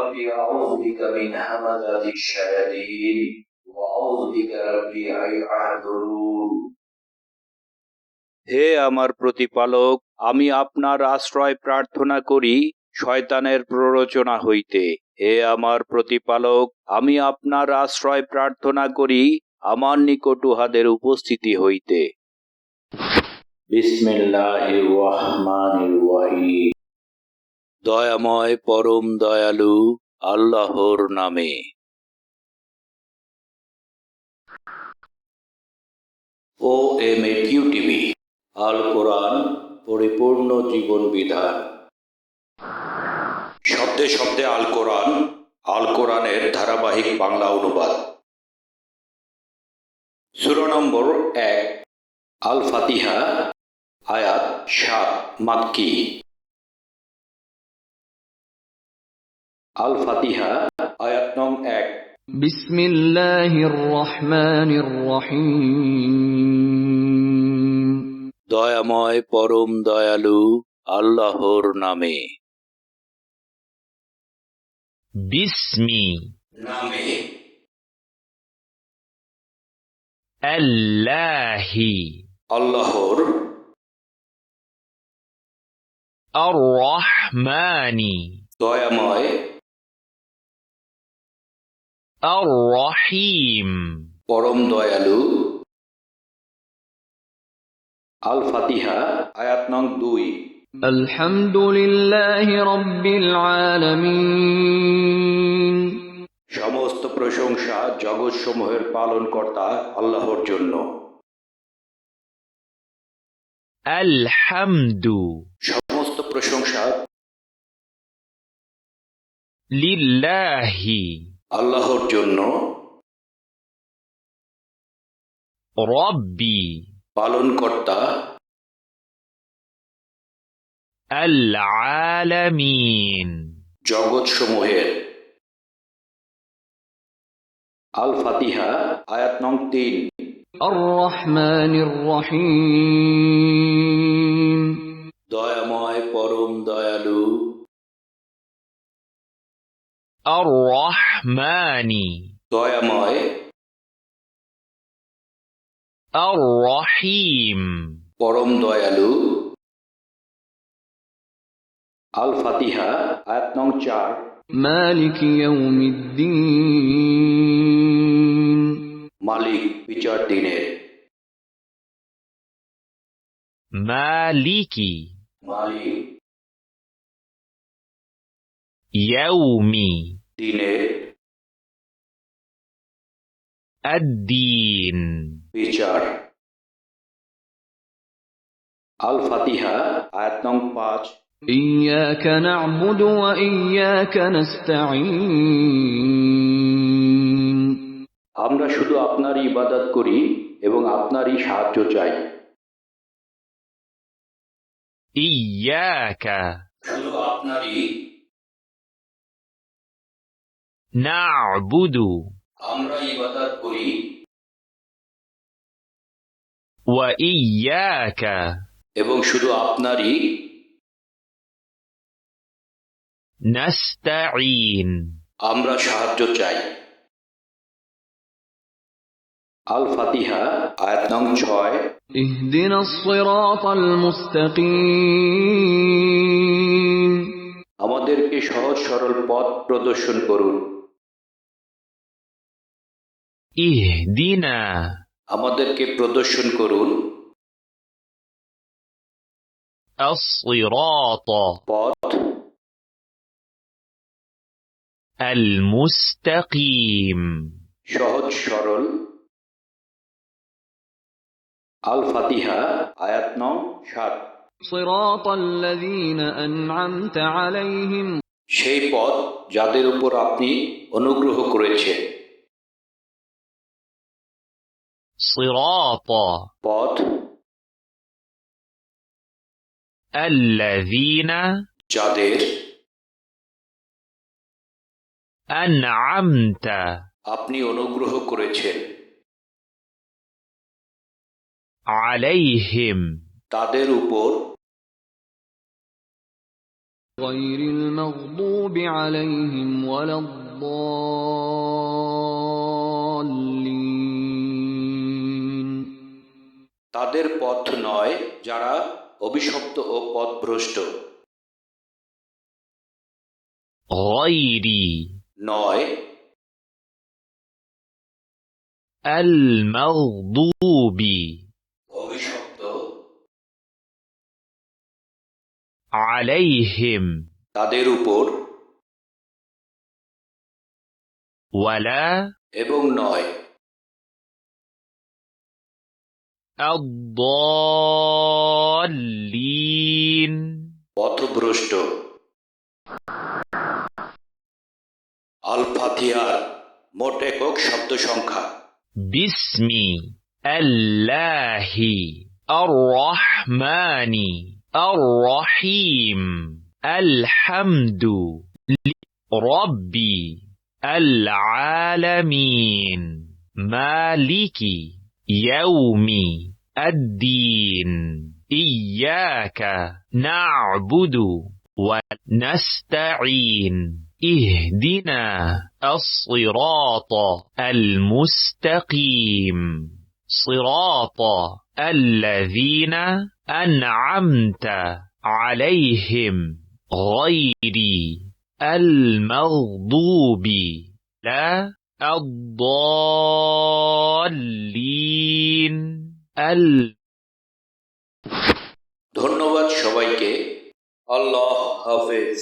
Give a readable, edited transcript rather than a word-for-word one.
ربي أعوذ بك من همزات الشياطين وأعوذ بك ربي أن يحضرون হে আমার প্রতিপালক, আমি আপনার আশ্রয় প্রার্থনা করি শয়তানের প্ররোচনা হইতে। হে আমার প্রতিপালক, আমি আপনার আশ্রয় প্রার্থনা করি আমার নিকট উহাদের উপস্থিতি হইতে। বিসমিল্লাহির রহমানির রহিম। দয়াময় পরম দয়ালু আল্লাহর নামে। omAQtv, আল কোরআন পরিপূর্ণ জীবন বিধান। শব্দে শব্দে আল কোরআন, আল কোরআনের ধারাবাহিক বাংলা অনুবাদ। সূরা নম্বর 1, আল ফাতিহা, আয়াত 7, মাক্কি। আল ফাতিহা, আয়াত নং 1। বিসমিল্লাহির রহমানির রহিম। দয়াময় পরম দয়ালু আল্লাহর নামে। বিসমি নামে। আল্লাহি আল্লাহর। আর রহমানি দয়াময়। আর রহিম পরম দয়ালু। আল ফাতিহা, আয়াত নং 2। আলহামদুলিল্লাহি রাব্বিল আলামিন। সমস্ত প্রশংসা জগৎসমূহের পালনকর্তা আল্লাহর জন্য। আলহামদু সমস্ত প্রশংসা লিল্লাহি আল্লাহর জন্য। রব্বি পালনকর্তা আল আলামিন জগৎসমূহের। আল ফাতিহা, আয়াত নং 3। আর রহমানির রহিম। দয়াময় পরম দয়ালু। আর রহমানি দয়াময়। আর রহিম পরম দয়ালু। আল ফাতিহা, আয়াত নং 4। মালিকি ইয়াউমিদ্দিন। মালিক বিচার দিনের। মালিকি মালিক ইয়াউমি দিনের। আদ-দীন বিচার। আল ফাতিহা, আয়াত নং 5। ইয়্যাকা না'বুদু ওয়া ইয়্যাকা নাস্তাঈন। আমরা শুধু আপনারই ইবাদত করি এবং আপনারই সাহায্য চাই। ইয়্যাকা শুধু আপনারই। না'বুদু আমরা ইবাদত করি। ওয়া ইয়্যাকা এবং শুধু আপনারই। নাস্তাঈন আমরা সাহায্য চাই। আল ফাতিহা, আয়াত নং 6। ইহদিনাস সিরাতাল মুস্তাকিম। আমাদেরকে সহজ সরল পথ প্রদর্শন করুন। ইহদিনা আমাদেরকে প্রদর্শন করুন। আস-সিরাতা পথ। আল মুস্তাকিম সহজ সরল। আল ফাতিহা, আয়াত নং 7। সিরাতাল্লাযীনা আন'আমতা আলাইহিম। সেই পথ যাদের উপর আপনি অনুগ্রহ করেছেন। সিরাতা পথ। আল্লাযীনা যাদের আন'আমতা আপনি অনুগ্রহ করেছেন। আলাইহিম তাদের উপর। غير المغضوب عليهم ولا الضالين তাদের পথ নয় যারা অভিশপ্ত ও পথভ্রষ্ট। غير নয় المغضوب অভিশপ্ত عليهم তাদের উপর ولا এবং নয় الضالين পথভ্রষ্ট। আল ফাতিহার মোট একক শব্দ সংখ্যা। بسم الله الرحمن الرحيم الحمد لرب العالمين مالك يوم الدين إياك نعبد ونستعين اهدنا الصراط المستقيم صراط الذين أنعمت عليهم غير المغضوب لا الضالين ধন্যবাদ সবাইকে। আল্লাহ হাফেজ।